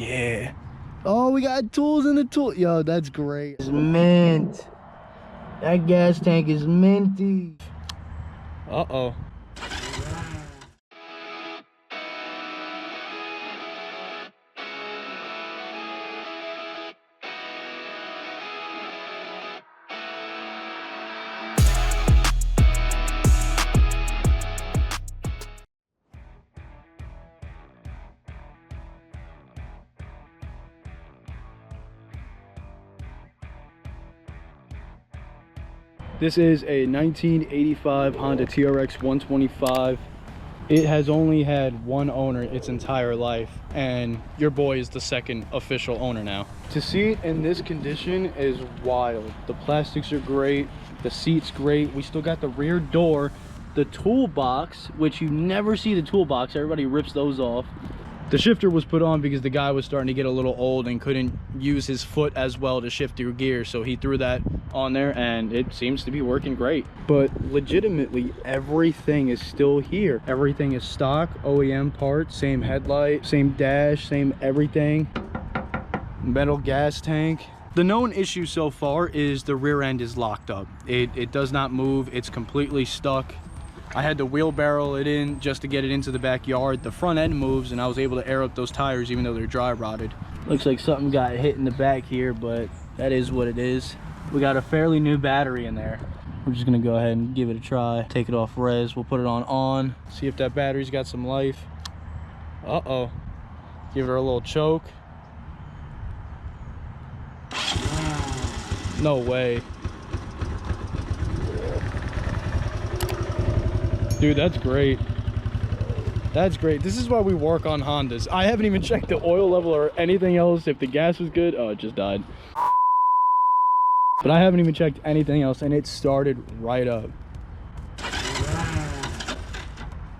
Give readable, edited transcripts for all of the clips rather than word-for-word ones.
Yeah. Oh, we got tools in the tool. Yo, that's great. It's mint. That gas tank is minty. Uh-oh. This is a 1985 Honda TRX 125. It has only had one owner its entire life, and your boy is the second official owner now. To see it in this condition is wild. The plastics are great, the seat's great. We still got the rear door, the toolbox, which you never see the toolbox. Everybody rips those off. The shifter was put on because the guy was starting to get a little old and couldn't use his foot as well to shift through gear, so he threw that on there and it seems to be working great. But legitimately everything is still here. Everything is stock OEM parts, same headlight, same dash, same everything. Metal gas tank. The known issue so far is the rear end is locked up. It does not move. It's completely stuck. I had to wheelbarrow it in just to get it into the backyard. The front end moves and I was able to air up those tires even though they're dry rotted. Looks like something got hit in the back here, but that is what it is. We got a fairly new battery in there. We're just gonna go ahead and give it a try. Take it off res, we'll put it on. See if that battery's got some life. Uh-oh. Give her a little choke. No way. Dude, that's great. That's great. This is why we work on Hondas. I haven't even checked the oil level or anything else. If the gas was good, oh, it just died. But I haven't even checked anything else and it started right up.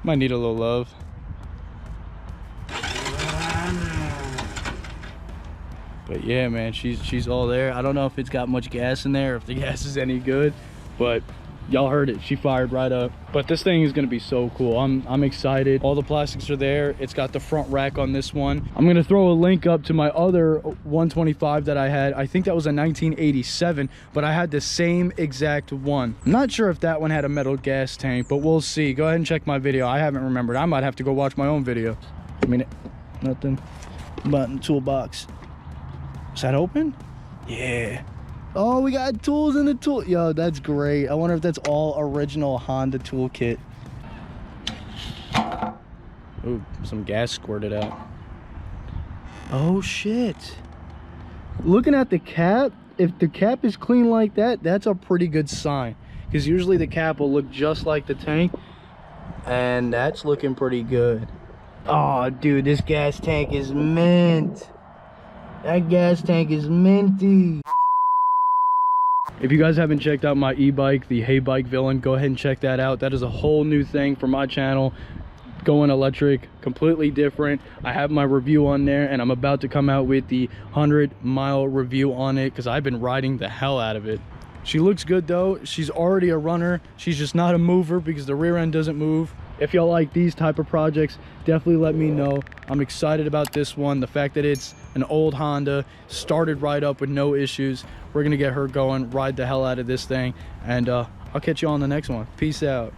Might need a little love. But yeah, man, she's all there. I don't know if it's got much gas in there, if the gas is any good, but y'all heard it, she fired right up. But this thing is gonna be so cool. I'm excited. All the plastics are there. It's got the front rack on this one. I'm gonna throw a link up to my other 125 that I had. I think that was a 1987, but I had the same exact one. I'm not sure if that one had a metal gas tank, but we'll see. Go ahead and check my video. I haven't remembered. I might have to go watch my own video. I mean, nothing. Button, toolbox. Is that open? Yeah. Oh, we got tools in the tool. Yo, that's great. I wonder if that's all original Honda toolkit. Ooh, some gas squirted out. Oh shit. Looking at the cap, if the cap is clean like that, that's a pretty good sign. Because usually the cap will look just like the tank. And that's looking pretty good. Oh, dude, this gas tank is mint. That gas tank is minty. If you guys haven't checked out my e-bike, the Hey Bike Villain, go ahead and check that out. That is a whole new thing for my channel. Going electric, completely different. I have my review on there and I'm about to come out with the 100-mile review on it because I've been riding the hell out of it. She looks good though. She's already a runner. She's just not a mover because the rear end doesn't move. If y'all like these type of projects, definitely let me know. I'm excited about this one. The fact that it's an old Honda, started right up with no issues. We're gonna get her going, ride the hell out of this thing, and I'll catch you on the next one. Peace out.